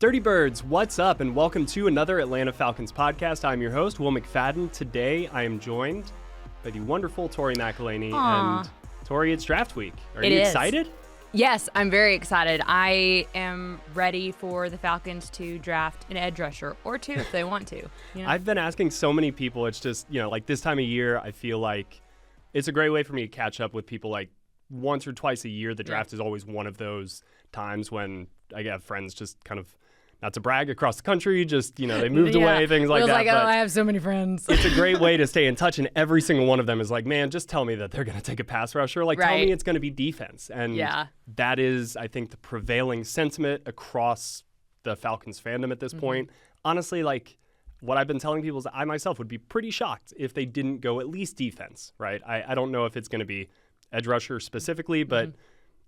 Dirty Birds, what's up? And welcome to another Atlanta Falcons podcast. I'm your host, Will McFadden. Today, I am joined by the wonderful Tori McElhaney. Aww. And Tori, it's draft week. Are you excited? Yes, I'm very excited. I am ready for the Falcons to draft an edge rusher or two if they want to. You know? I've been asking so many people. It's just, like this time of year, I feel like it's a great way for me to catch up with people like once or twice a year. The draft is always one of those times when I have friends just kind of, not to brag, across the country, just, they moved away, things like that. Like, oh, I have so many friends. It's a great way to stay in touch, and every single one of them is like, man, just tell me that they're going to take a pass rusher. Like, tell me it's going to be defense. And that is, I think, the prevailing sentiment across the Falcons fandom at this point. Honestly, like, what I've been telling people is I myself would be pretty shocked if they didn't go at least defense, right? I don't know if it's going to be edge rusher specifically, but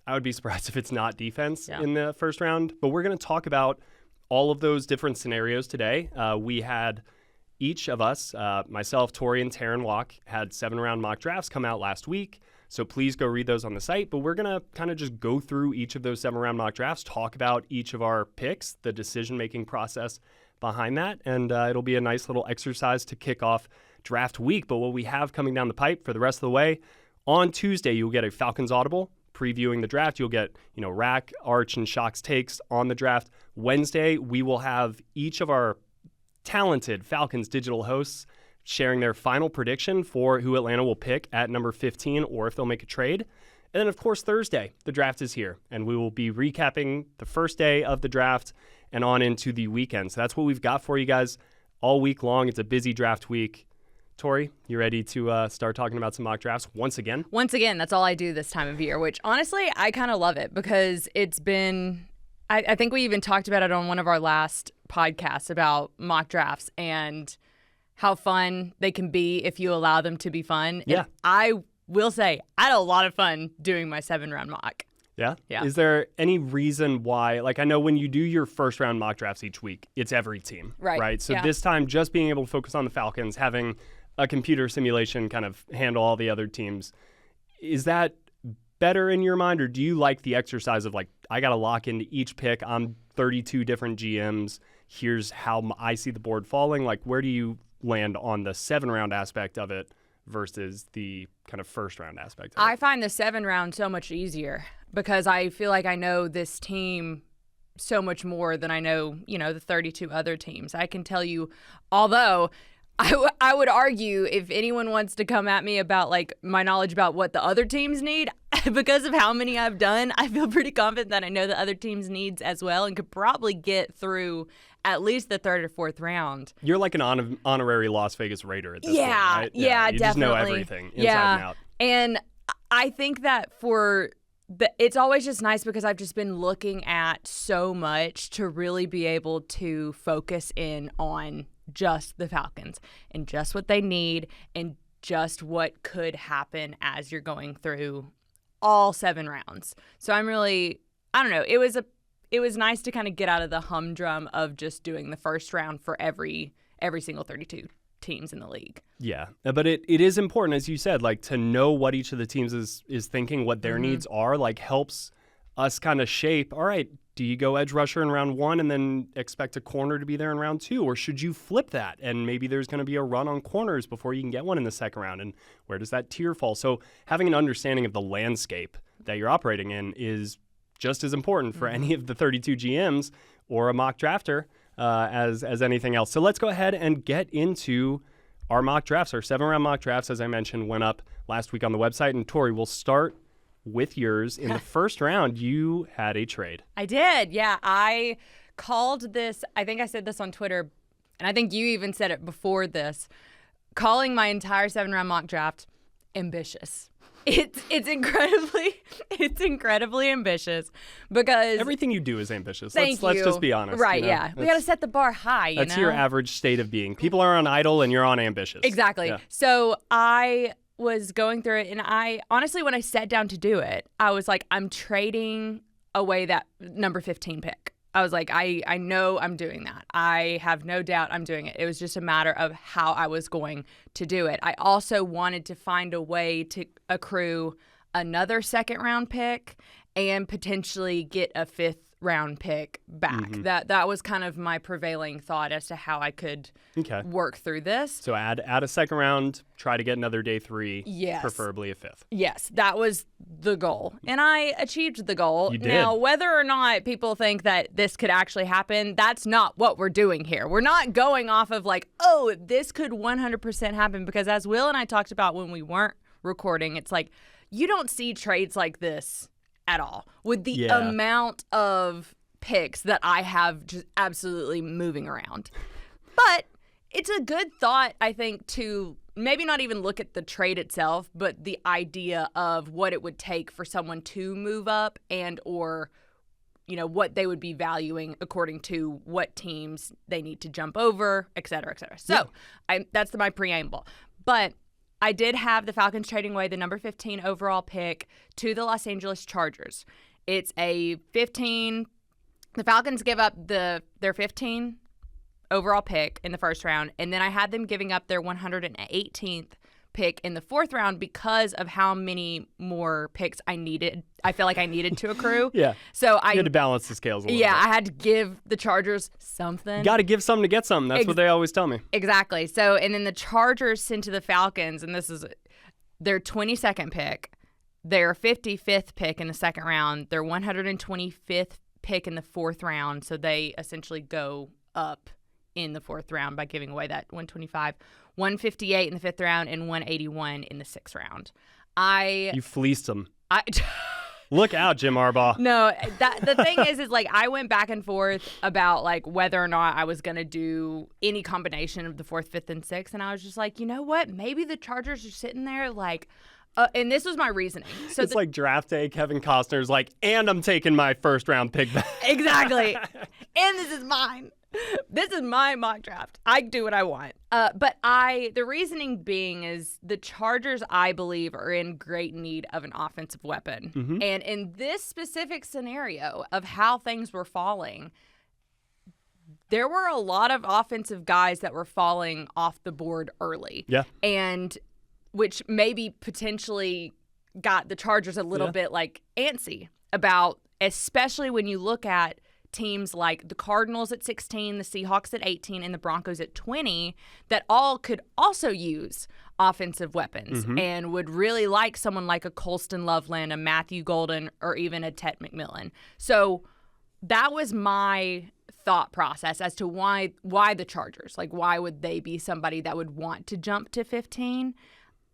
I would be surprised if it's not defense in the first round. But we're going to talk about all of those different scenarios today. We had each of us, myself, Tori, and Taryn Walk, had 7-round mock drafts come out last week. So please go read those on the site. But we're going to kind of just go through each of those 7-round mock drafts, talk about each of our picks, the decision-making process behind that. And it'll be a nice little exercise to kick off draft week. But what we have coming down the pipe for the rest of the way, on Tuesday, you'll get a Falcons Audible previewing the draft. You'll get, Rack, Arch, and Shock's takes on the draft. Wednesday, we will have each of our talented Falcons digital hosts sharing their final prediction for who Atlanta will pick at number 15 or if they'll make a trade. And then, of course, Thursday, the draft is here, and we will be recapping the first day of the draft and on into the weekend. So that's what we've got for you guys all week long. It's a busy draft week. Tori, you ready to start talking about some mock drafts once again? Once again, that's all I do this time of year, which honestly, I kind of love it because it's been, I think we even talked about it on one of our last podcasts about mock drafts and how fun they can be if you allow them to be fun. Yeah. And I will say, I had a lot of fun doing my 7-round mock. Yeah? Yeah. Is there any reason why, like I know when you do your first round mock drafts each week, it's every team, right? So this time, just being able to focus on the Falcons, having a computer simulation kind of handle all the other teams. Is that better in your mind, or do you like the exercise of like, I got to lock into each pick, I'm 32 different GMs, here's how I see the board falling? Like, where do you land on the 7-round aspect of it versus the kind of first-round aspect of it? I find the 7-round so much easier because I feel like I know this team so much more than I know, the 32 other teams. I can tell you, although I would argue if anyone wants to come at me about like my knowledge about what the other teams need, because of how many I've done, I feel pretty confident that I know the other teams' needs as well and could probably get through at least the 3rd or 4th round. You're like an honorary Las Vegas Raider at this point, right? Yeah, you definitely. just know everything inside and out. And I think that it's always just nice because I've just been looking at so much to really be able to focus in on just the Falcons and just what they need and just what could happen as you're going through all 7 rounds. So I'm really, I don't know, it was nice to kind of get out of the humdrum of just doing the first round for every single 32 teams in the league. Yeah, but it is important, as you said, like to know what each of the teams is thinking, what their needs are, like helps us kind of shape, all right, do you go edge rusher in round 1 and then expect a corner to be there in round 2? Or should you flip that? And maybe there's going to be a run on corners before you can get one in the second round. And where does that tier fall? So having an understanding of the landscape that you're operating in is just as important for any of the 32 GMs or a mock drafter as anything else. So let's go ahead and get into our mock drafts. Our 7-round mock drafts, as I mentioned, went up last week on the website. And Tori, we'll start with yours. In the first round, you had a trade. I did, yeah. I called this, I think I said this on Twitter, and I think you even said it before this, calling my entire 7-round mock draft ambitious. It's incredibly ambitious because everything you do is ambitious. Let's just be honest. Right, yeah. We got to set the bar high, That's your average state of being. People are on idle and you're on ambitious. Exactly. Yeah. So I was going through it, and I honestly, when I sat down to do it, I was like, I'm trading away that number 15 pick. I was like, I know I'm doing that. I have no doubt I'm doing it. It was just a matter of how I was going to do it. I also wanted to find a way to accrue another 2nd round pick and potentially get a 5th round pick back. That was kind of my prevailing thought as to how I could work through this. So add a second round, try to get another day 3, preferably a 5th. Yes, that was the goal. And I achieved the goal. You did. Now, whether or not people think that this could actually happen, that's not what we're doing here. We're not going off of like, oh, this could 100% happen, because as Will and I talked about when we weren't recording, it's like you don't see trades like this at all with the amount of picks that I have just absolutely moving around. But it's a good thought, I think, to maybe not even look at the trade itself, but the idea of what it would take for someone to move up and or, you know, what they would be valuing according to what teams they need to jump over, et cetera, et cetera. So that's my preamble. But I did have the Falcons trading away the number 15 overall pick to the Los Angeles Chargers. It's a 15. The Falcons give up their 15 overall pick in the first round, and then I had them giving up their 118th pick in the 4th round because of how many more picks I feel like I needed to accrue. So I had to balance the scales a little bit. I had to give the Chargers something. Got to give something to get something. That's what they always tell me. Exactly. So, and then the Chargers sent to the Falcons, and this is their 22nd pick, their 55th pick in the 2nd round, their 125th pick in the 4th round. So they essentially go up in the 4th round by giving away that 125, 158 in the 5th round, and 181 in the 6th round. You fleeced them. Look out, Jim Harbaugh. No, the thing is like I went back and forth about like whether or not I was going to do any combination of the 4th, 5th, and 6th, and I was just like, you know what? Maybe the Chargers are sitting there like, and this was my reasoning. So it's like draft day. Kevin Costner's like, and I'm taking my 1st round pick back. Exactly. And this is mine. This is my mock draft. I do what I want. But the reasoning being is the Chargers, I believe, are in great need of an offensive weapon. And in this specific scenario of how things were falling, there were a lot of offensive guys that were falling off the board early. And which maybe potentially got the Chargers a little bit like antsy about, especially when you look at teams like the Cardinals at 16, the Seahawks at 18, and the Broncos at 20 that all could also use offensive weapons and would really like someone like a Colston Loveland, a Matthew Golden, or even a Ted McMillan. So that was my thought process as to why the Chargers. Like, why would they be somebody that would want to jump to 15?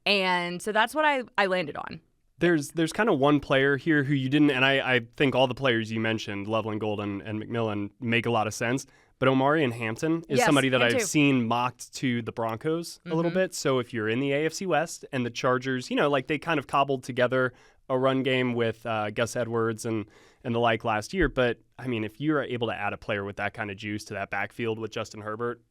And so that's what I landed on. There's kind of one player here who you didn't, and I think all the players you mentioned, Loveland, Golden, and McMillan, make a lot of sense. But Omarion Hampton is somebody that I've seen mocked to the Broncos a little bit. So if you're in the AFC West and the Chargers, you know, like they kind of cobbled together a run game with Gus Edwards and the like last year. But, I mean, if you're able to add a player with that kind of juice to that backfield with Justin Herbert,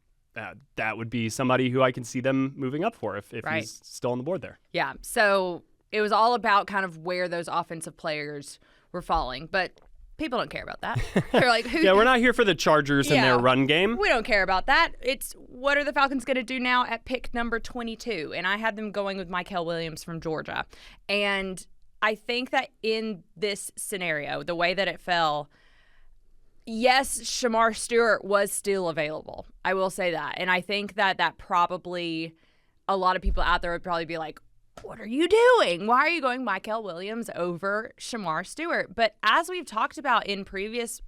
that would be somebody who I can see them moving up for if he's still on the board there. Yeah, so it was all about kind of where those offensive players were falling. But people don't care about that. They're like, we're not here for the Chargers and their run game. We don't care about that. It's what are the Falcons going to do now at pick number 22? And I had them going with Mykel Williams from Georgia. And I think that in this scenario, the way that it fell, yes, Shamar Stewart was still available. I will say that. And I think that probably a lot of people out there would probably be like, what are you doing? Why are you going Mykel Williams over Shamar Stewart? But as we've talked about in previous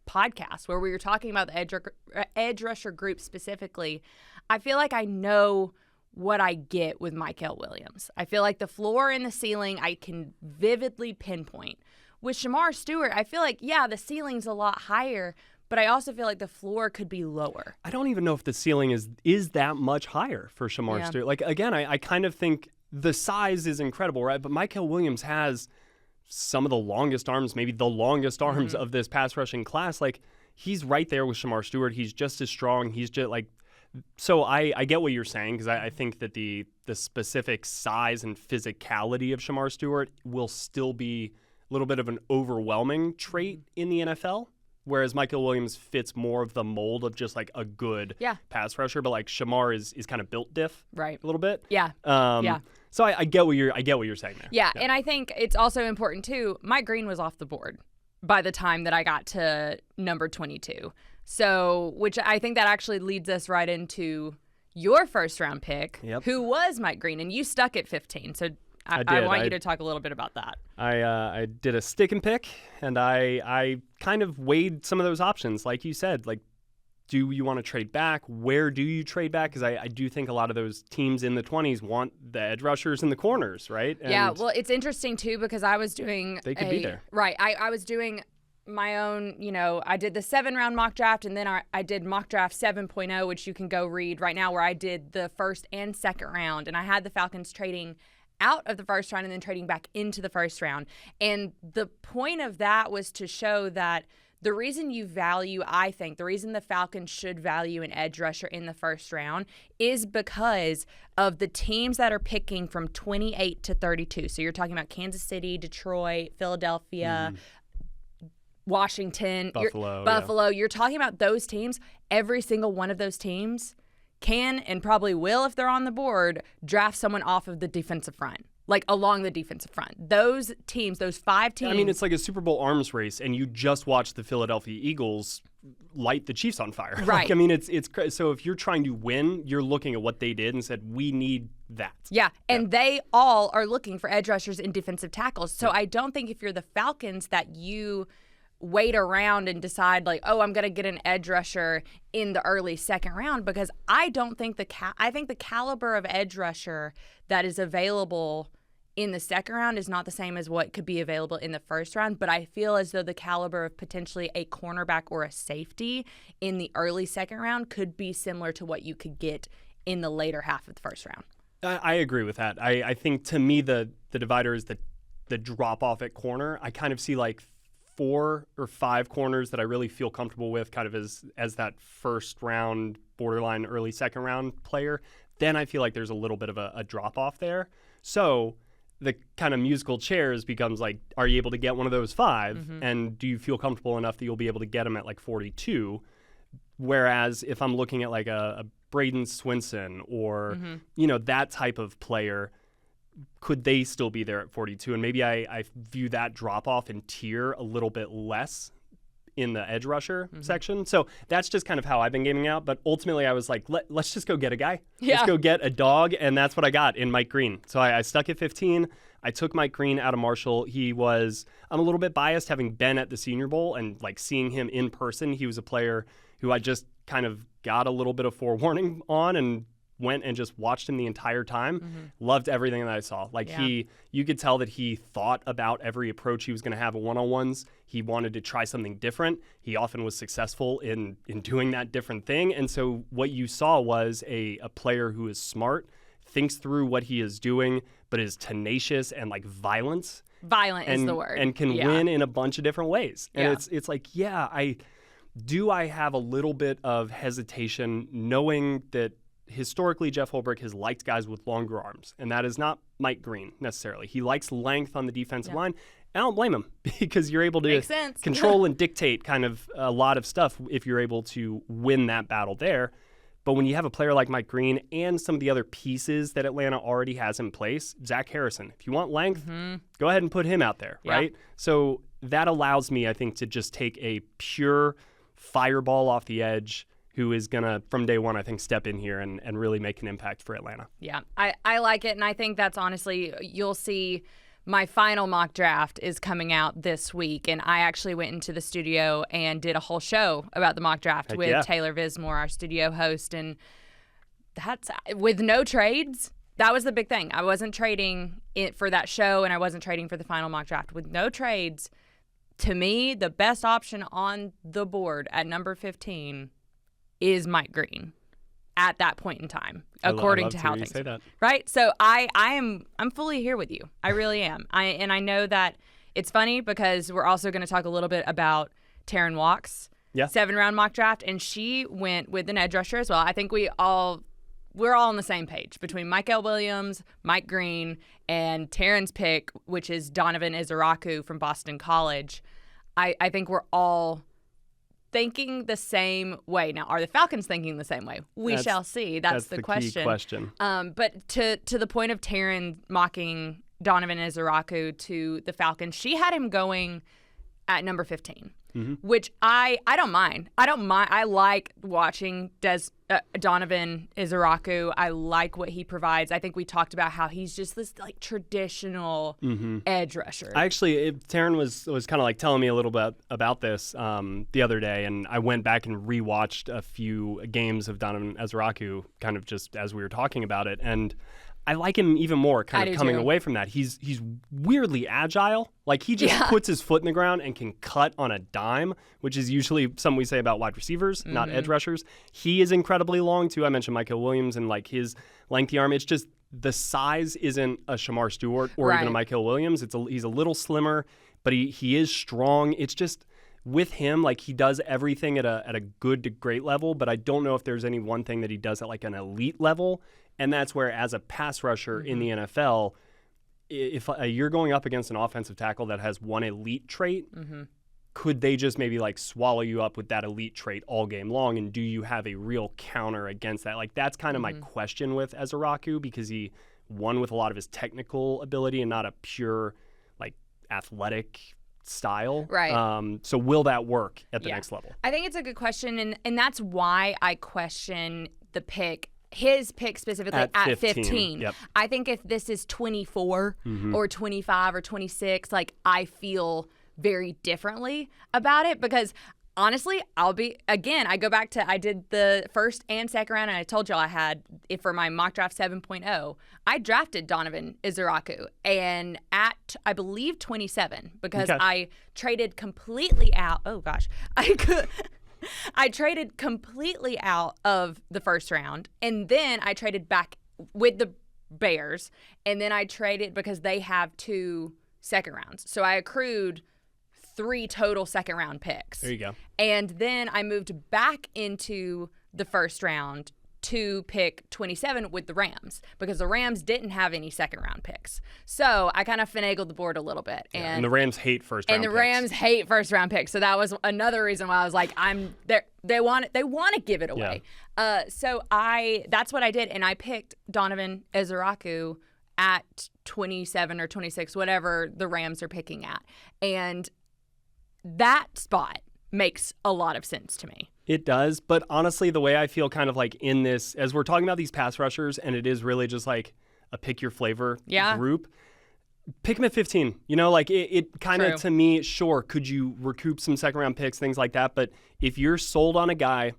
podcasts where we were talking about the edge rusher group specifically, I feel like I know what I get with Mykel Williams. I feel like the floor and the ceiling I can vividly pinpoint. With Shamar Stewart, I feel like, the ceiling's a lot higher, but I also feel like the floor could be lower. I don't even know if the ceiling is that much higher for Shamar Stewart. Like, again, I kind of think the size is incredible, right? But Mykel Williams has some of the longest arms, maybe the longest arms of this pass rushing class. Like, he's right there with Shamar Stewart. He's just as strong. He's just like, so I get what you're saying, because I think that the specific size and physicality of Shamar Stewart will still be a little bit of an overwhelming trait in the NFL. Whereas Mykel Williams fits more of the mold of just like a good pass rusher, but like Shamar is kind of built diff, a little bit. So I get what you're saying there. Yeah, and I think it's also important too. Mike Green was off the board. by the time that I got to number 22. So, which I think that actually leads us right into your first round pick, who was Mike Green, and you stuck at 15. So I want you to talk a little bit about that. I did a stick and pick, and I kind of weighed some of those options. Like you said, like, do you want to trade back? Where do you trade back? Because I do think a lot of those teams in the 20s want the edge rushers in the corners, right? And yeah, well, it's interesting, too, because I was doing they could be there. Right. I was doing my own, I did the 7-round mock draft, and then I did mock draft 7.0, which you can go read right now, where I did the first and second round, and I had the Falcons trading out of the first round and then trading back into the first round. And the point of that was to show that the reason the reason the Falcons should value an edge rusher in the first round is because of the teams that are picking from 28 to 32. So you're talking about Kansas City, Detroit, Philadelphia, Washington, Buffalo. You're talking about those teams. Every single one of those teams can and probably will, if they're on the board, draft someone off of the defensive front. Like along the defensive front. Those teams, those 5 teams. I mean, it's like a Super Bowl arms race, and you just watched the Philadelphia Eagles light the Chiefs on fire. Right. Like, I mean, it's so if you're trying to win, you're looking at what they did and said, we need that. Yeah, and they all are looking for edge rushers and defensive tackles. So I don't think if you're the Falcons that you wait around and decide like, oh, I'm going to get an edge rusher in the early second round, because I don't think I think the caliber of edge rusher that is available in the second round is not the same as what could be available in the first round, but I feel as though the caliber of potentially a cornerback or a safety in the early second round could be similar to what you could get in the later half of the first round. I agree with that. I think to me the divider is the drop off at corner. I kind of see like 4 or 5 corners that I really feel comfortable with kind of as that first round, borderline early second round player. Then I feel like there's a little bit of a drop off there. So the kind of musical chairs becomes like, are you able to get one of those 5? And do you feel comfortable enough that you'll be able to get them at like 42? Whereas if I'm looking at like a Braden Swinson or, that type of player, could they still be there at 42? And maybe I view that drop off in tier a little bit less in the edge rusher section. So that's just kind of how I've been gaming out. But ultimately I was like, let's just go get a guy. Yeah. Let's go get a dog. And that's what I got in Mike Green. So I stuck at 15. I took Mike Green out of Marshall. I'm a little bit biased having been at the Senior Bowl and like seeing him in person. He was a player who I just kind of got a little bit of forewarning on and went and just watched him the entire time. Loved everything that I saw. Like you could tell that he thought about every approach he was going to have at one-on-ones. He wanted to try something different. He often was successful in doing that different thing. And so what you saw was a player who is smart, thinks through what he is doing, but is tenacious and like violent. Violent is the word. And can win in a bunch of different ways. And it's like, I have a little bit of hesitation knowing that historically, Jeff Holbrook has liked guys with longer arms, and that is not Mike Green necessarily. He likes length on the defensive line. I don't blame him because you're able to control and dictate kind of a lot of stuff if you're able to win that battle there. But when you have a player like Mike Green and some of the other pieces that Atlanta already has in place, Zach Harrison, if you want length, go ahead and put him out there, right? So that allows me, I think, to just take a pure fireball off the edge who is going to, from day one, I think, step in here and really make an impact for Atlanta. Yeah, I like it, and I think that's honestly, you'll see my final mock draft is coming out this week, and I actually went into the studio and did a whole show about the mock draft with Taylor Vismore, our studio host, and that's with no trades. That was the big thing. I wasn't trading it for that show, and I wasn't trading for the final mock draft. With no trades, to me, the best option on the board at number 15 is Mike Green at that point in time, according to how things are. Right? So I'm fully here with you. I really am. And I know that it's funny because we're also going to talk a little bit about Taryn Walk's 7-round mock draft, and she went with an edge rusher as well. I think we're all on the same page between Michael Williams, Mike Green, and Taryn's pick, which is Donovan Izaraku from Boston College. I think we're all thinking the same way. Now, are the Falcons thinking the same way? We shall see. That's the question. Key question. But to the point of Taryn mocking Donovan Izaraku to the Falcons, she had him going at number 15, which I don't mind. I like watching Donovan Izaraku. I like what he provides. I think we talked about how he's just this like traditional edge rusher. Taryn was kind of like telling me a little bit about this the other day, and I went back and rewatched a few games of Donovan Izaraku kind of just as we were talking about it, and I like him even more kind of coming away from that. He's weirdly agile. Like he just puts his foot in the ground and can cut on a dime, which is usually something we say about wide receivers, not edge rushers. He is incredibly long too. I mentioned Michael Williams and like his lengthy arm. It's just the size isn't a Shamar Stewart or even a Michael Williams. He's a little slimmer, but he is strong. It's just with him, like he does everything at a good to great level, but I don't know if there's any one thing that he does at like an elite level. And that's where, as a pass rusher in the NFL, if you're going up against an offensive tackle that has one elite trait, could they just maybe like swallow you up with that elite trait all game long? And do you have a real counter against that? Like that's kind of my question with Izaraku, because he won with a lot of his technical ability and not a pure like athletic style. Right. So will that work at the next level? I think it's a good question, and that's why I question the pick. His pick specifically at 15. Yep. I think if this is 24 or 25 or 26, like I feel very differently about it, because honestly, I go back to, I did the first and second round, and I told y'all I had it for my mock draft 7.0. I drafted Donovan Izaraku, and at, I believe, 27, because I traded completely out. Oh gosh. I traded completely out of the first round, and then I traded back with the Bears, and then I traded because they have 2 second rounds. So I accrued 3 total second round picks. There you go. And then I moved back into the first round to pick 27 with the Rams, because the Rams didn't have any second round picks. So I kind of finagled the board a little bit. Yeah, and the Rams hate first round picks. And the Rams hate first round picks. So that was another reason why I was like, they want to give it away. Yeah. So that's what I did, and I picked Donovan Izaraku at 27 or 26, whatever the Rams are picking at. And that spot makes a lot of sense to me. It does, but honestly, the way I feel kind of like in this, as we're talking about these pass rushers, and it is really just like a pick your flavor group, pick him at 15. You know, like it kind of, to me, sure, could you recoup some second round picks, things like that, but if you're sold on a guy,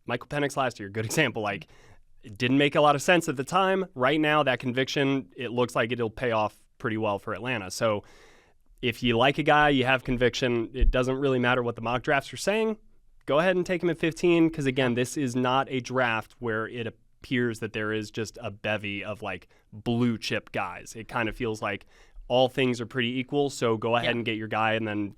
Michael Penix last year, good example, like it didn't make a lot of sense at the time. Right now, that conviction, it looks like it'll pay off pretty well for Atlanta. So if you like a guy, you have conviction, it doesn't really matter what the mock drafts are saying. Go ahead and take him at 15, because, again, this is not a draft where it appears that there is just a bevy of, like, blue-chip guys. It kind of feels like all things are pretty equal, so go ahead and get your guy. And then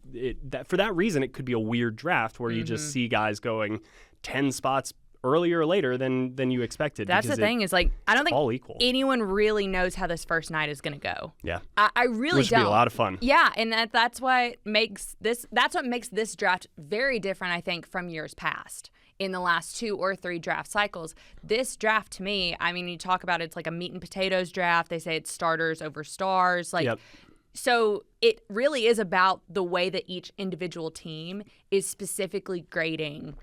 for that reason, it could be a weird draft where you just see guys going 10 spots earlier or later than you expected. That's the thing, is like I don't think equal. Anyone really knows how this first night is going to go. Yeah, I really Which don't. Which would be a lot of fun. Yeah, and that's what makes this draft very different, I think, from years past. In the last 2 or 3 draft cycles, this draft to me, I mean, you talk about it's like a meat and potatoes draft. They say it's starters over stars, like. Yep. So it really is about the way that each individual team is specifically grading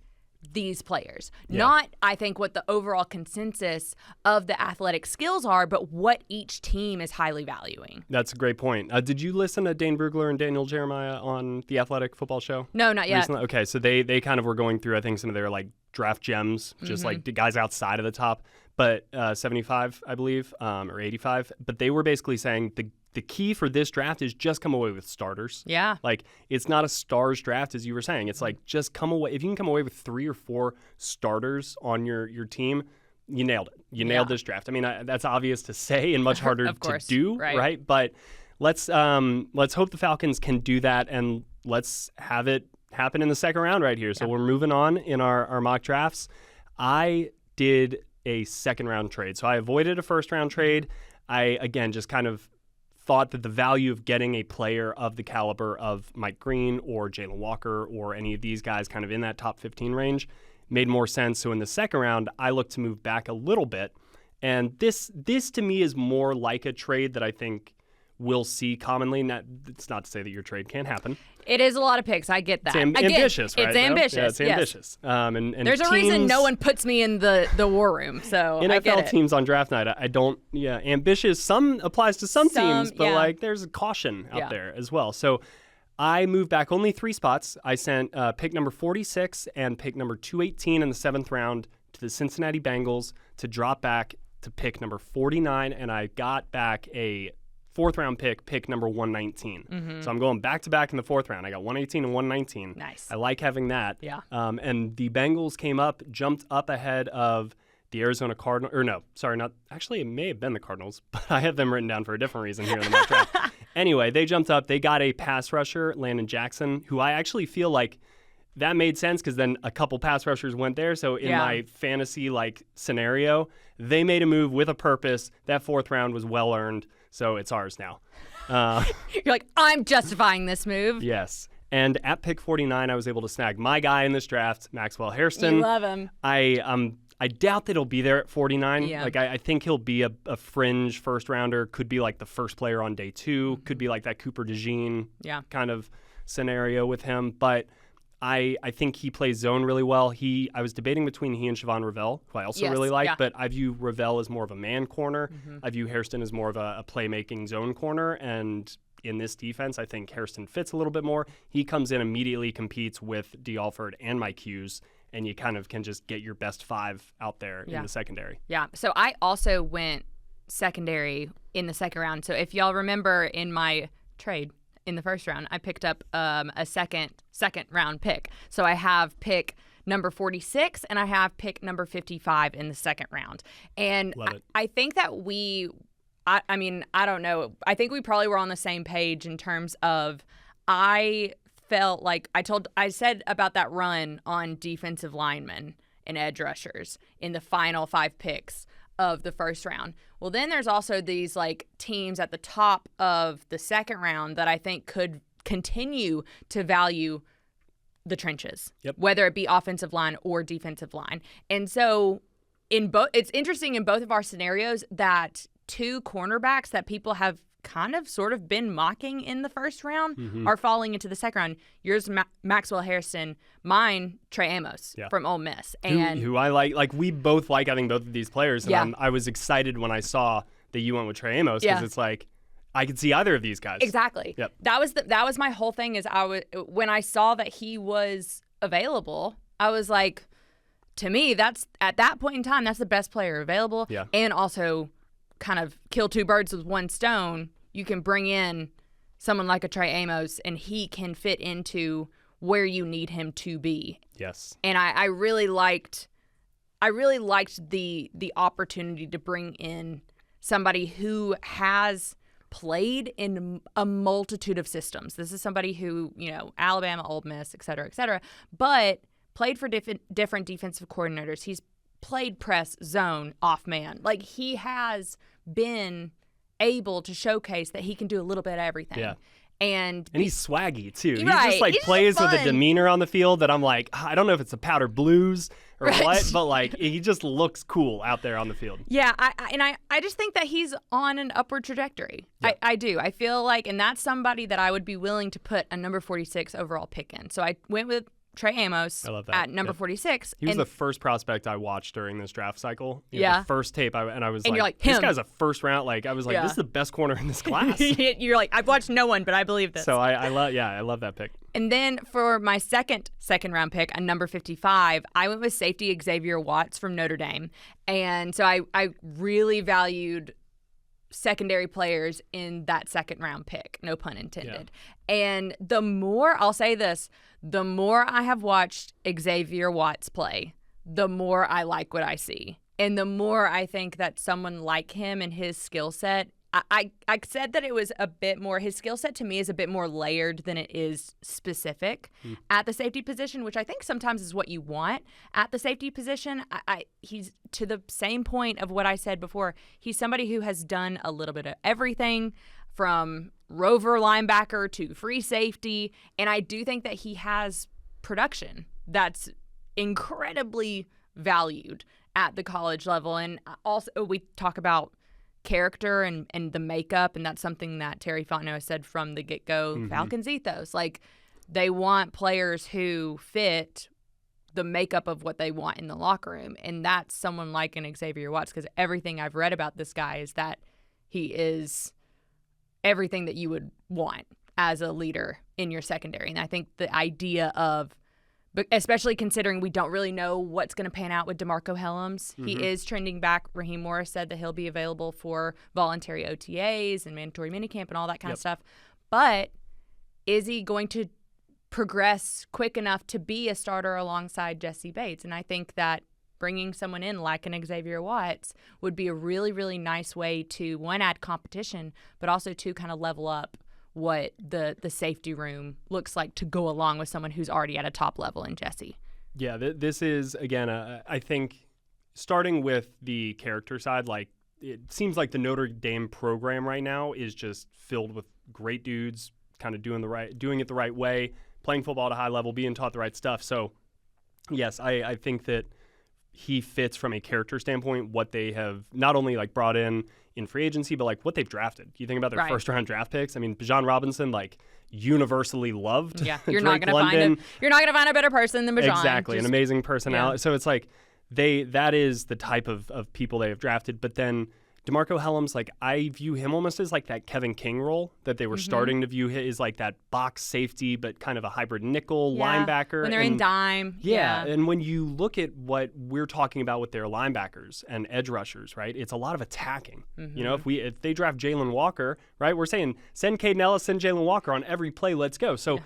these players. Not, I think, what the overall consensus of the athletic skills are, but what each team is highly valuing. That's a great point. Did you listen to Dane Brugler and Daniel Jeremiah on the Athletic Football Show? No, not yet. Recently? Okay, so they kind of were going through, I think, some of their like draft gems, just like the guys outside of the top, but 75, I believe, or 85. But they were basically saying the key for this draft is just come away with starters. Yeah. Like, it's not a stars draft, as you were saying. It's like, just come away. If you can come away with 3 or 4 starters on your team, you nailed it. You nailed this draft. I mean, that's obvious to say and much harder to do, right? But let's hope the Falcons can do that, and let's have it happen in the second round right here. So we're moving on in our mock drafts. I did a second round trade. So I avoided a first round trade. I, again, just kind of thought that the value of getting a player of the caliber of Mike Green or Jalen Walker or any of these guys kind of in that top 15 range made more sense. So in the second round, I looked to move back a little bit. And this to me is more like a trade that I think we'll see commonly. It's not to say that your trade can't happen. It is a lot of picks. I get that. It's ambitious, right? It's ambitious. Yeah, it's ambitious. And there's a reason no one puts me in the war room. So NFL I get it. teams on draft night, I don't. Yeah, ambitious. Some applies to some teams, but like there's a caution out there as well. So I moved back only 3 spots. I sent pick number 46 and pick number 218 in the 7th round to the Cincinnati Bengals to drop back to pick number 49, and I got back a 4th round pick number 119. Mm-hmm. So I'm going back to back in the 4th round. I got 118 and 119. Nice. I like having that. Yeah. And the Bengals jumped up ahead of the Arizona Cardinals. Or no, sorry, not actually. It may have been the Cardinals, but I have them written down for a different reason here in the mock draft. Anyway, they jumped up. They got a pass rusher, Landon Jackson, who I actually feel like that made sense because then a couple pass rushers went there. So in my fantasy scenario, they made a move with a purpose. That 4th round was well earned. So it's ours now. You're like, I'm justifying this move. Yes. And at pick 49, I was able to snag my guy in this draft, Maxwell Hairston. You love him. I doubt that he'll be there at 49. Yeah. I think he'll be a fringe first rounder. Could be like the first player on day 2. Could be like that Cooper DeJean kind of scenario with him. But I think he plays zone really well. I was debating between he and Siobhan Ravel, who I also really like, but I view Ravel as more of a man corner. Mm-hmm. I view Hairston as more of a playmaking zone corner, and in this defense, I think Hairston fits a little bit more. He comes in, immediately competes with D. Alford and Mike Hughes, and you kind of can just get your best 5 out there in the secondary. Yeah, so I also went secondary in the 2nd round. So if y'all remember in my trade, in the 1st round, I picked up a second round pick. So I have pick number 46 and I have pick number 55 in the 2nd round. And I think that I mean, I don't know. I think we probably were on the same page in terms of I felt like I said about that run on defensive linemen and edge rushers in the final 5 picks of the 1st round. Well, then there's also these teams at the top of the 2nd round that I think could continue to value the trenches, whether it be offensive line or defensive line. And so it's interesting in both of our scenarios that 2 cornerbacks that people have kind of sort of been mocking in the 1st round are falling into the 2nd round. Yours, Maxwell Hairston, mine, Trey Amos from Ole Miss. And who I like. Like, we both like, I think, both of these players. And I was excited when I saw that you went with Trey Amos because it's like, I could see either of these guys. Exactly. Yep. That was my whole thing is when I saw that he was available, I was like, to me, that's at that point in time, that's the best player available. Yeah. And also kind of kill 2 birds with 1 stone. You can bring in someone like a Trey Amos and he can fit into where you need him to be. Yes. And I really liked the opportunity to bring in somebody who has played in a multitude of systems. This is somebody who, Alabama, Ole Miss, et cetera, but played for different defensive coordinators. He's played press, zone, off man. Like, he has been able to showcase that he can do a little bit of everything. Yeah. And he's swaggy too. Right. He just plays with a demeanor on the field that I'm like, I don't know if it's the powder blues or what, but he just looks cool out there on the field. Yeah, I just think that he's on an upward trajectory. Yeah. I do. I feel like, and that's somebody that I would be willing to put a number 46 overall pick in. So I went with Trey Amos at number 46. He was the first prospect I watched during this draft cycle. The first tape, I was like, this guy's a first round. I was like, this is the best corner in this class. You're like, I've watched no one, but I believe this. So I love that pick. And then for my second round pick, a number 55, I went with safety Xavier Watts from Notre Dame. And so I really valued secondary players in that 2nd round pick, no pun intended. Yeah. And the more I have watched Xavier Watts play, the more I like what I see. And the more I think that someone like him and his skill set, I said that it was a bit more, his skill set to me is a bit more layered than it is specific at the safety position, which I think sometimes is what you want at the safety position. He's to the same point of what I said before. He's somebody who has done a little bit of everything from rover linebacker to free safety. And I do think that he has production that's incredibly valued at the college level. And also we talk about character and the makeup, and that's something that Terry Fontenot has said from the get-go. Falcons ethos. Like, they want players who fit the makeup of what they want in the locker room, and that's someone like an Xavier Watts, because everything I've read about this guy is that he is everything that you would want as a leader in your secondary. And I think the idea of, but especially considering we don't really know what's going to pan out with DeMarco Helms. He is trending back. Raheem Morris said that he'll be available for voluntary OTAs and mandatory minicamp and all that kind of stuff. But is he going to progress quick enough to be a starter alongside Jesse Bates? And I think that bringing someone in like an Xavier Watts would be a really, really nice way to, one, add competition, but also to kind of level up what the safety room looks like to go along with someone who's already at a top level in Jesse. Yeah, this is, again, I think starting with the character side, like, it seems like the Notre Dame program right now is just filled with great dudes kind of doing it the right way, playing football at a high level, being taught the right stuff. So, yes, I think that he fits from a character standpoint what they have not only like brought in free agency, but like what they've drafted. You think about their first round draft picks. I mean, Bijan Robinson, like, universally loved. Yeah, you're not gonna find a better person than Bijan. Exactly, an amazing personality. Yeah. So it's like that is the type of people they have drafted. But then DeMarco Helms, like, I view him almost as like that Kevin King role that they were starting to view is like that box safety, but kind of a hybrid nickel linebacker. When they're in dime. Yeah, and when you look at what we're talking about with their linebackers and edge rushers, right, it's a lot of attacking. You know, if they draft Jalen Walker, right, we're saying send Caden Ellis, send Jalen Walker on every play, let's go. So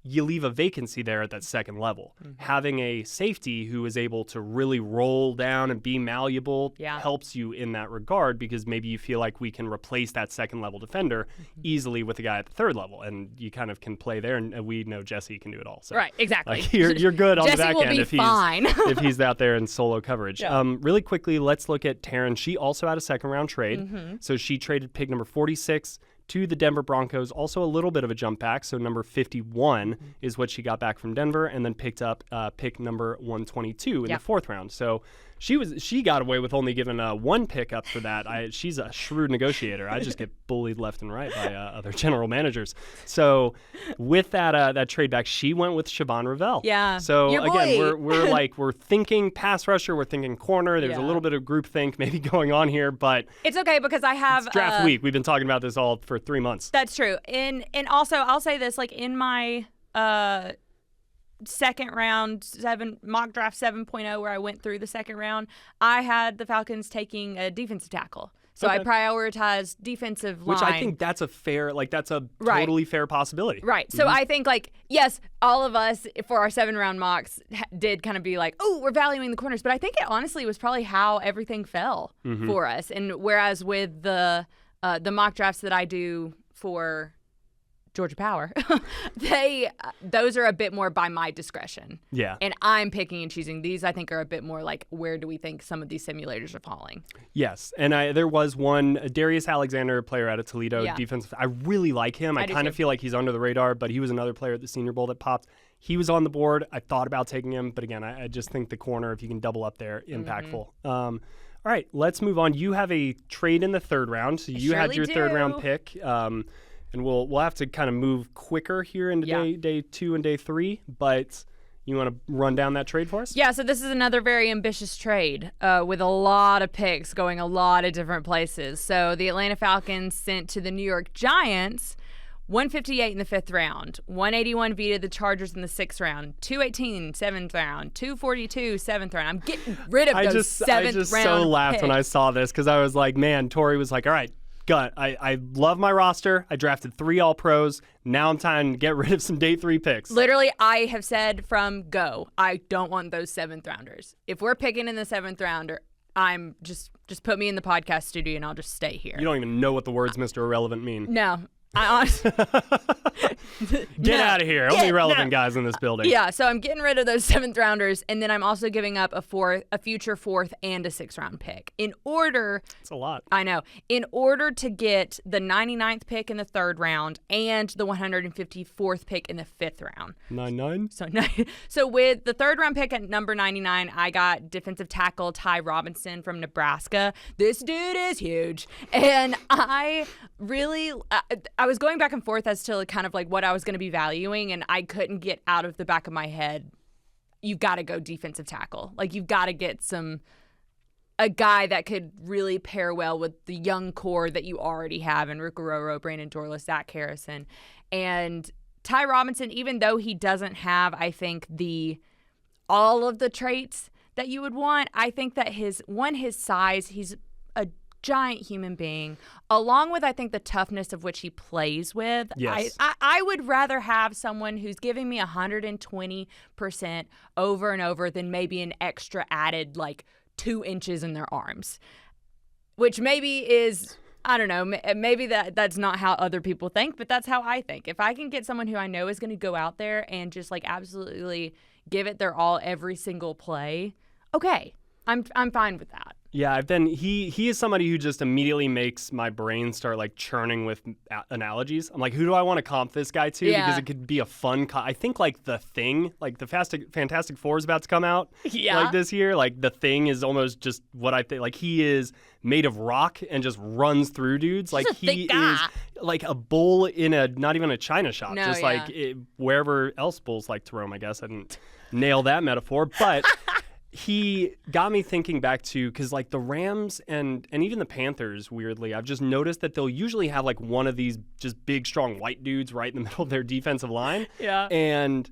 you leave a vacancy there at that second level. Having a safety who is able to really roll down and be malleable helps you in that regard, because maybe you feel like we can replace that second level defender easily with a guy at the third level, and you kind of can play there, and we know Jesse can do it all. So, right, exactly. Like, you're good on the back end if he's out there in solo coverage. Really quickly, let's look at Taryn. She also had a second round trade. So she traded pick number 46 to the Denver Broncos, also a little bit of a jump back. So number 51 is what she got back from Denver, and then picked up pick number 122 in the fourth round. So she got away with only giving one pick up for that. She's a shrewd negotiator. I just get bullied left and right by other general managers. So with that trade back, she went with Siobhan Revelle. Yeah. So again, we're thinking pass rusher, we're thinking corner. There's a little bit of groupthink maybe going on here, but it's okay because I have it's draft week. We've been talking about this all for 3 months. That's true. And also I'll say this, like, in my second round mock draft 7.0 where I went through the second round, I had the Falcons taking a defensive tackle. So I prioritized defensive line. Which I think that's a totally fair possibility. Right. So I think, like, yes, all of us for our 7-round mocks did kind of be like, oh, we're valuing the corners. But I think it honestly was probably how everything fell for us. And whereas with the mock drafts that I do for Georgia Power, those are a bit more by my discretion. Yeah. And I'm picking and choosing. These, I think, are a bit more like, where do we think some of these simulators are falling? Yes. And there was one, Darius Alexander, player out of Toledo, defensive. I really like him. I kind of feel like he's under the radar, but he was another player at the Senior Bowl that popped. He was on the board. I thought about taking him, but again, I just think the corner, if you can double up there, impactful. All right, let's move on. You have a trade in the third round, so you had your third round pick. And we'll have to kind of move quicker here into day 2 and day 3, but you want to run down that trade for us? Yeah, so this is another very ambitious trade with a lot of picks going a lot of different places. So the Atlanta Falcons sent to the New York Giants 158 in the 5th round, 181 via the Chargers in the 6th round, 218 7th round, 242 7th round. I'm getting rid of those 7th round I just so laughed picks when I saw this, because I was like, man, Tori was like, all right, I love my roster. I drafted 3 All-Pros. Now I'm time to get rid of some day 3 picks. Literally, I have said from go, I don't want those 7th rounders. If we're picking in the 7th rounder, I'm just put me in the podcast studio and I'll just stay here. You don't even know what the words Mr. Irrelevant mean. No. I honestly get out of here. Only relevant guys in this building. Yeah, so I'm getting rid of those 7th rounders, and then I'm also giving up a future 4th and a 6th round pick in order. It's a lot. I know. In order to get the 99th pick in the 3rd round and the 154th pick in the 5th round. 99. So with the 3rd round pick at number 99, I got defensive tackle Ty Robinson from Nebraska. This dude is huge, and I was going back and forth as to kind of like what I was going to be valuing, and I couldn't get out of the back of my head, you've got to go defensive tackle. Like, you've got to get a guy that could really pair well with the young core that you already have in Rick Guerrero, Brandon Dorlus, Zach Harrison. And Ty Robinson, even though he doesn't have, I think, all of the traits that you would want, I think that his size, he's a giant human being, along with I think the toughness of which he plays with. Yes. I would rather have someone who's giving me 120% over and over than maybe an extra added like 2 inches in their arms, which maybe is, I don't know, maybe that's not how other people think, but that's how I think. If I can get someone who I know is going to go out there and just like absolutely give it their all every single play, okay, I'm fine with that. Yeah, he is somebody who just immediately makes my brain start like churning with analogies. I'm like, who do I want to comp this guy to? Yeah. Because it could be a fun I think like The Thing, like the Fantastic Four is about to come out like this year. Like The Thing is almost just what I think. Like, he is made of rock and just runs through dudes. Like, he is like a bull in not even a china shop. No, just like wherever else bulls like to roam, I guess. I didn't nail that metaphor, but he got me thinking back to, because like the Rams and even the Panthers, weirdly, I've just noticed that they'll usually have like one of these just big, strong white dudes right in the middle of their defensive line. Yeah. And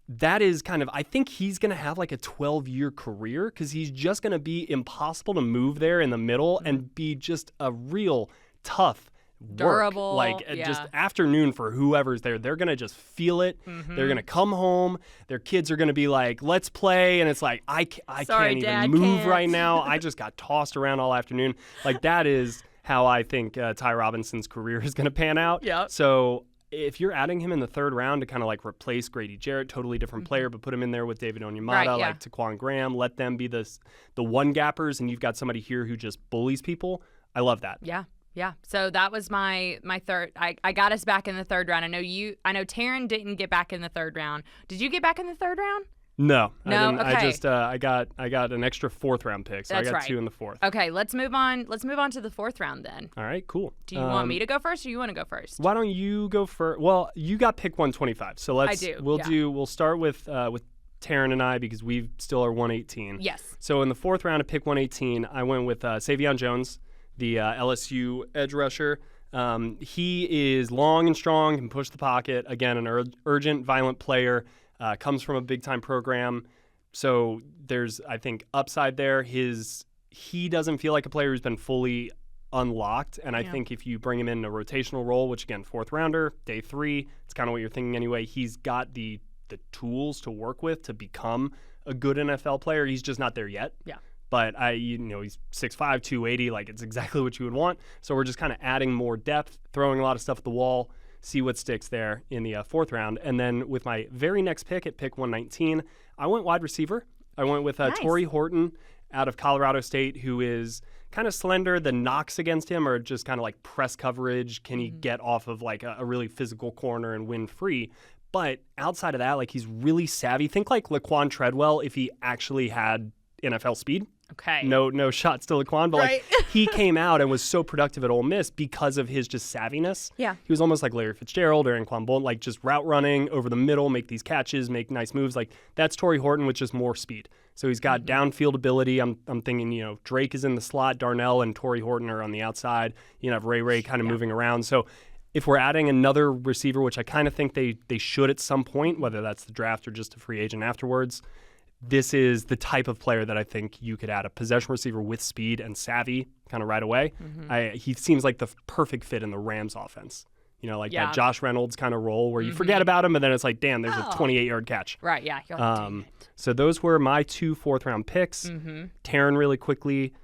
that is kind of, I think he's going to have like a 12-year career, because he's just going to be impossible to move there in the middle and be just a real tough, durable, like just afternoon for whoever's there. They're gonna just feel it. They're gonna come home. Their kids are gonna be like, "Let's play," and it's like, I can't even move right now. I just got tossed around all afternoon. Like, that is how I think Ty Robinson's career is gonna pan out. Yeah. So if you're adding him in the 3rd round to kind of like replace Grady Jarrett, totally different player, but put him in there with David Onyemata, like Taquan Graham, let them be the one gappers, and you've got somebody here who just bullies people. I love that. Yeah. Yeah, so that was my 3rd. I got us back in the 3rd round. I know Taryn didn't get back in the 3rd round. Did you get back in the 3rd round? No, no. I didn't. Okay. I got an extra 4th round pick, so That's I got right. 2 in the 4th. Okay, let's move on. Let's move on to the 4th round then. All right, cool. Do you want me to go first, or you want to go first? Why don't you go first? Well, you got pick 125, so let's. I do. We'll start with Taryn and I, because we still are 118. Yes. So in the 4th round of pick 118, I went with Savion Jones, the LSU edge rusher. He is long and strong, can push the pocket. Again, an urgent, violent player, comes from a big-time program. So there's, I think, upside there. He doesn't feel like a player who's been fully unlocked. And I think if you bring him in a rotational role, which, again, 4th rounder, day 3, it's kind of what you're thinking anyway. He's got the tools to work with to become a good NFL player. He's just not there yet. Yeah. But he's 6'5", 280, like it's exactly what you would want. So we're just kind of adding more depth, throwing a lot of stuff at the wall, see what sticks there in the 4th round. And then with my very next pick at pick 119, I went wide receiver. I went with Nice. Torrey Horton out of Colorado State, who is kind of slender. The knocks against him are just kind of like press coverage. Can he get off of like a really physical corner and win free? But outside of that, like, he's really savvy. Think like Laquan Treadwell if he actually had NFL speed. Okay. No shots to Laquan, but Right. like he came out and was so productive at Ole Miss because of his just savviness. Yeah. He was almost like Larry Fitzgerald or Anquan Bolton, like just route running over the middle, make these catches, make nice moves. Like, that's Torrey Horton with just more speed. So he's got downfield ability. I'm thinking, Drake is in the slot, Darnell and Torrey Horton are on the outside. You have Ray kind of moving around. So if we're adding another receiver, which I kind of think they should at some point, whether that's the draft or just a free agent afterwards, this is the type of player that I think you could add, a possession receiver with speed and savvy kind of right away. He seems like the perfect fit in the Rams offense. That Josh Reynolds kind of role where you forget about him and then it's like, damn, there's a 28-yard catch. Right, yeah. So those were my 2 4th-round picks. Taryn, really quickly,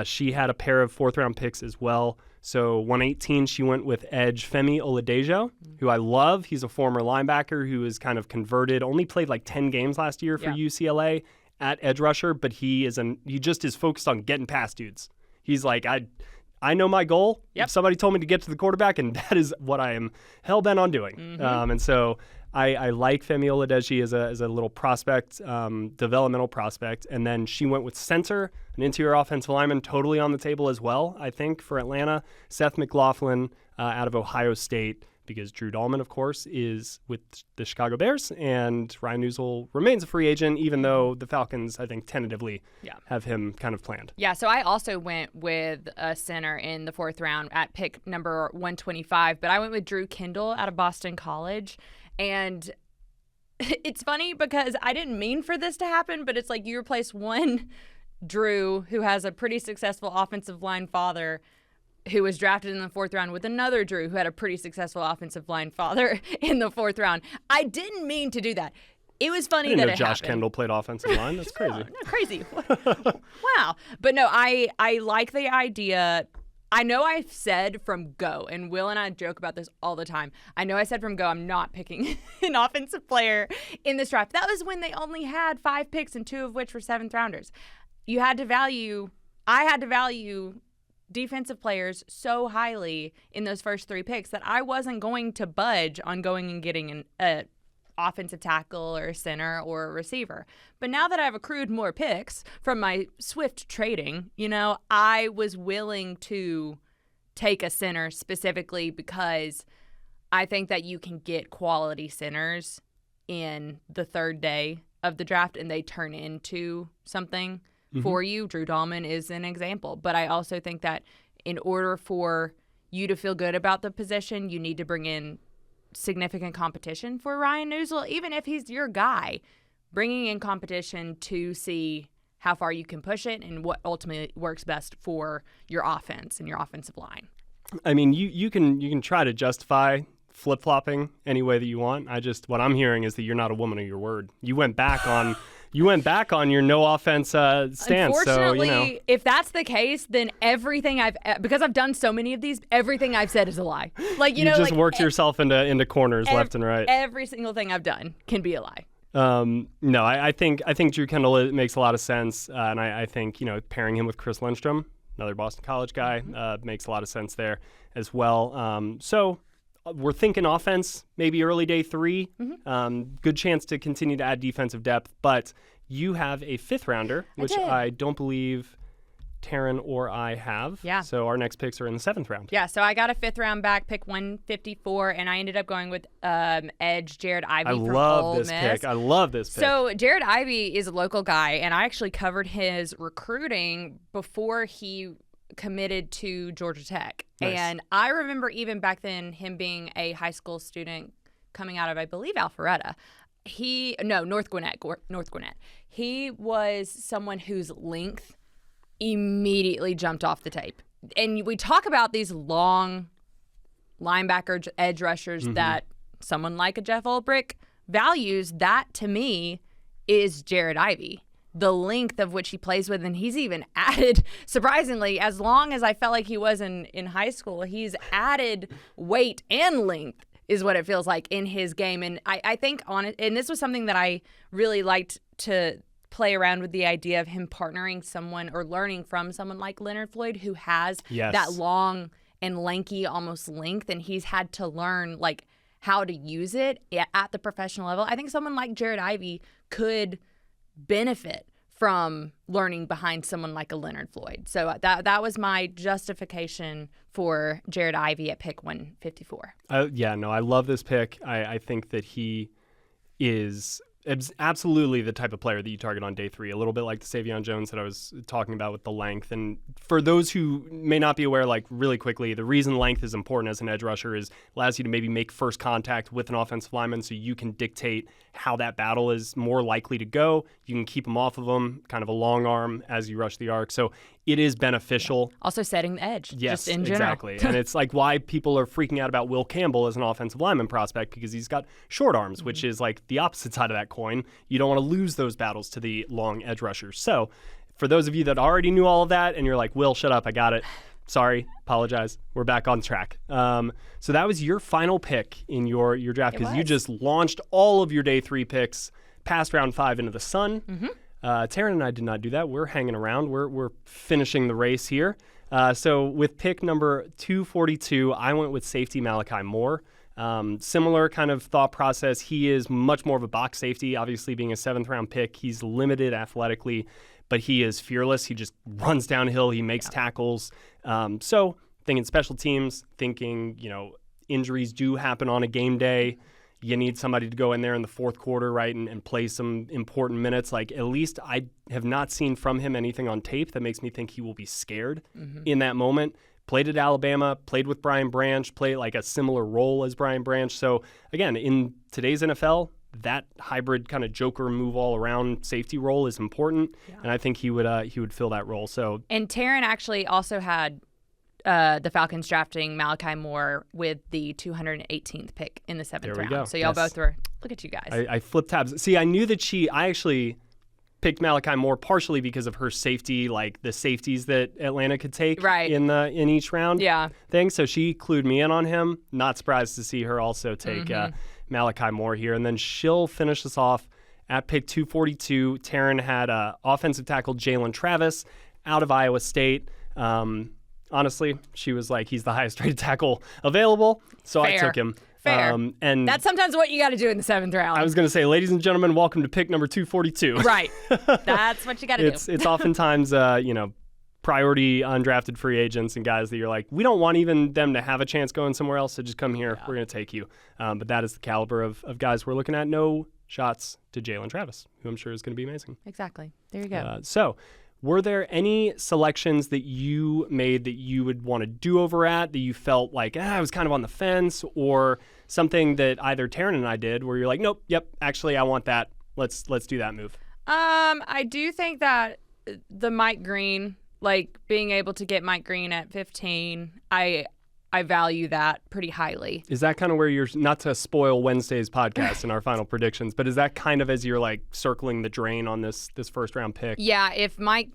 She had a pair of 4th-round picks as well. So 118, she went with edge Femi Oladejo, who I love. He's a former linebacker who is kind of converted, only played like 10 games last year for UCLA at edge rusher, but he just is focused on getting past dudes. He's like, I know my goal. If somebody told me to get to the quarterback, and that is what I am hell-bent on doing. And so I like Femi Oladeji as a little prospect, developmental prospect. And then she went with center, an interior offensive lineman, totally on the table as well, I think, for Atlanta. Seth McLaughlin out of Ohio State, because Drew Dahlman, of course, is with the Chicago Bears, and Ryan Newsel remains a free agent, even though the Falcons, I think, tentatively have him kind of planned. Yeah, so I also went with a center in the 4th round at pick number 125, but I went with Drew Kendall out of Boston College. And it's funny because I didn't mean for this to happen, but it's like you replace one Drew, who has a pretty successful offensive line father, who was drafted in the 4th round, with another Drew who had a pretty successful offensive line father in the 4th round. I didn't mean to do that. It was funny that it Josh happened. Kendall played offensive line. That's crazy. No, crazy. Wow. But no, I like the idea. I know I've said from go, and Will and I joke about this all the time. I know I said from go I'm not picking an offensive player in this draft. That was when they only had 5 picks, and 2 of which were 7th rounders. I had to value defensive players so highly in those first 3 picks that I wasn't going to budge on going and getting an offensive tackle or a center or a receiver. But now that I've accrued more picks from my swift trading, I was willing to take a center specifically because I think that you can get quality centers in the 3rd day of the draft and they turn into something for you. Drew Dahlman is an example. But I also think that in order for you to feel good about the position, you need to bring in significant competition for Ryan Newsel, even if he's your guy, bringing in competition to see how far you can push it and what ultimately works best for your offense and your offensive line. I mean, you can try to justify flip-flopping any way that you want. What I'm hearing is that you're not a woman of your word. You went back on your no offense stance. Unfortunately, if that's the case, then because I've done so many of these, everything I've said is a lie. You just worked yourself into corners left and right. Every single thing I've done can be a lie. No, I think Drew Kendall makes a lot of sense, and I think pairing him with Chris Lindstrom, another Boston College guy, makes a lot of sense there as well. So we're thinking offense, maybe early day 3. Good chance to continue to add defensive depth, but you have a 5th rounder, which I don't believe Taryn or I have. Yeah. So our next picks are in the 7th round. Yeah, so I got a 5th round back, pick 154, and I ended up going with edge Jared Ivey from Ole Miss. I love this pick. So Jared Ivey is a local guy, and I actually covered his recruiting before he committed to Georgia Tech. Nice. And I remember even back then him being a high school student coming out of, I believe, Alpharetta. North Gwinnett. He was someone whose length immediately jumped off the tape. And we talk about these long linebacker edge rushers that someone like a Jeff Ulbrich values. That, to me, is Jared Ivey. The length of which he plays with, and he's even added, surprisingly, as long as I felt like he was in high school, he's added weight and length is what it feels like in his game. And I think on it, and this was something that I really liked to play around with, the idea of him partnering someone or learning from someone like Leonard Floyd, who has that long and lanky almost length, and he's had to learn how to use it at the professional level. I think someone like Jared Ivey could benefit from learning behind someone like a Leonard Floyd. So that was my justification for Jared Ivey at pick 154. I love this pick. I think that he is absolutely the type of player that you target on day 3, a little bit like the Savion Jones that I was talking about with the length. And for those who may not be aware, really quickly, the reason length is important as an edge rusher is allows you to maybe make first contact with an offensive lineman, so you can dictate how that battle is more likely to go. You can keep them off of them, kind of a long arm as you rush the arc. So it is beneficial. Also setting the edge, yes, just in general. Exactly. And it's why people are freaking out about Will Campbell as an offensive lineman prospect, because he's got short arms, which is the opposite side of that coin. You don't want to lose those battles to the long edge rushers. So for those of you that already knew all of that and you're like, Will, shut up, I got it. Sorry, apologize. We're back on track. So that was your final pick in your draft because you just launched all of your day 3 picks past round 5 into the sun. Taryn and I did not do that. We're hanging around. We're finishing the race here. So with pick number 242, I went with safety Malachi Moore. Similar kind of thought process. He is much more of a box safety. Obviously, being a 7th round pick, he's limited athletically, but he is fearless. He just runs downhill. He makes tackles. So thinking special teams, thinking, injuries do happen on a game day. You need somebody to go in there in the 4th quarter, right, and play some important minutes. Like, at least I have not seen from him anything on tape that makes me think he will be scared in that moment. Played at Alabama, played with Brian Branch, played like a similar role as Brian Branch. So, again, in today's NFL, that hybrid kind of joker move all around safety role is important, and I think he would fill that role. So, and Taryn actually also had the Falcons drafting Malachi Moore with the 218th pick in the 7th round. Go. So y'all both were, look at you guys. I flipped tabs. See, I knew that I actually picked Malachi Moore partially because of her safety, like the safeties that Atlanta could take in each round thing. So she clued me in on him. Not surprised to see her also take Malachi Moore here. And then she'll finish us off at pick 242. Taryn had offensive tackle Jalen Travis out of Iowa State. Honestly, she was like, he's the highest rated tackle available, so I took him. Fair. And that's sometimes what you got to do in the 7th round. I was going to say, ladies and gentlemen, welcome to pick number 242. Right. That's what you got to do. It's oftentimes, priority undrafted free agents and guys that you're like, we don't want even them to have a chance going somewhere else, so just come here. Yeah. We're going to take you. But that is the caliber of guys we're looking at. No shots to Jalen Travis, who I'm sure is going to be amazing. Exactly. There you go. So were there any selections that you made that you would want to do over at, that you felt like, I was kind of on the fence, or something that either Taryn and I did where you're like, nope, yep, actually I want that. Let's do that move. I do think that the Mike Green, like being able to get Mike Green at 15, I value that pretty highly. Is that kind of where you're, not to spoil Wednesday's podcast and our final predictions, but is that kind of as you're like circling the drain on this first round pick? Yeah, if my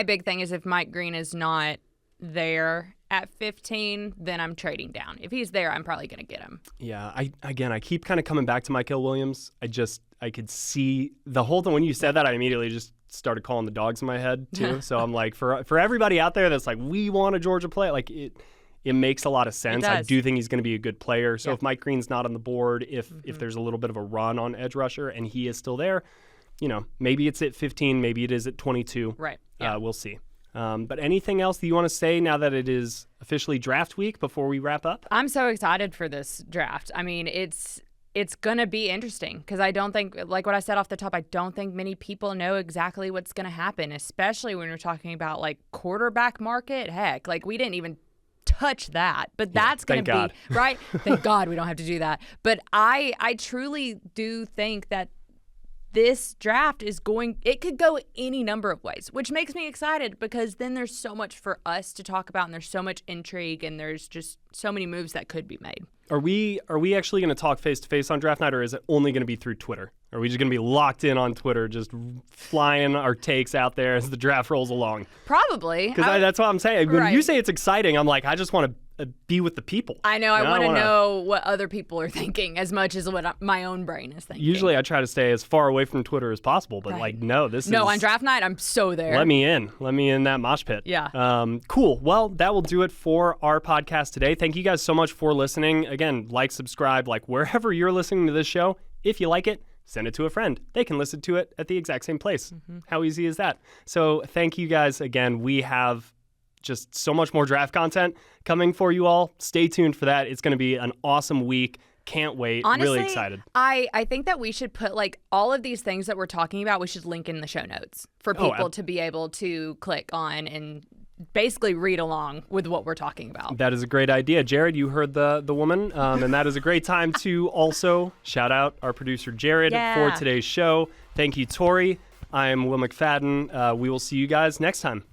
big thing is if Mike Green is not there at 15, then I'm trading down. If he's there, I'm probably going to get him. Yeah, I keep kind of coming back to Mykel Williams. I could see the whole thing. When you said that, I immediately just started calling the dogs in my head too. So I'm like, for everybody out there that's like, we want a Georgia player, like it makes a lot of sense. I do think he's going to be a good player. So if Mike Green's not on the board, if there's a little bit of a run on edge rusher and he is still there, maybe it's at 15, maybe it is at 22. Right. Yeah. We'll see. But anything else that you want to say now that it is officially draft week before we wrap up? I'm so excited for this draft. I mean, it's going to be interesting because I don't think, like what I said off the top, I don't think many people know exactly what's going to happen, especially when we're talking about like quarterback market. Heck, like we didn't even touch that, but that's going to be right. Thank God we don't have to do that. But I truly do think that this draft it could go any number of ways, which makes me excited because then there's so much for us to talk about and there's so much intrigue and there's just so many moves that could be made. Are we actually going to talk face to face on draft night, or is it only going to be through Twitter? Are we just going to be locked in on Twitter, just flying our takes out there as the draft rolls along? Probably. Because that's what I'm saying. When you say it's exciting, I'm like, I just want to be with the people. I know. I want to know what other people are thinking as much as what my own brain is thinking. Usually I try to stay as far away from Twitter as possible, but on draft night, I'm so there. Let me in that mosh pit. Yeah. Cool. Well, that will do it for our podcast today. Thank you guys so much for listening. Again, subscribe, wherever you're listening to this show. If you like it, send it to a friend. They can listen to it at the exact same place. How easy is that? So thank you guys again. We have just so much more draft content coming for you all. Stay tuned for that. It's going to be an awesome week. Can't wait. Honestly, really excited. I think that we should put all of these things that we're talking about, we should link in the show notes for people to be able to click on and basically read along with what we're talking about. That is a great idea. Jared, you heard the woman, and that is a great time to also shout out our producer Jared for today's show. Thank you, Tori. I am Will McFadden. We will see you guys next time.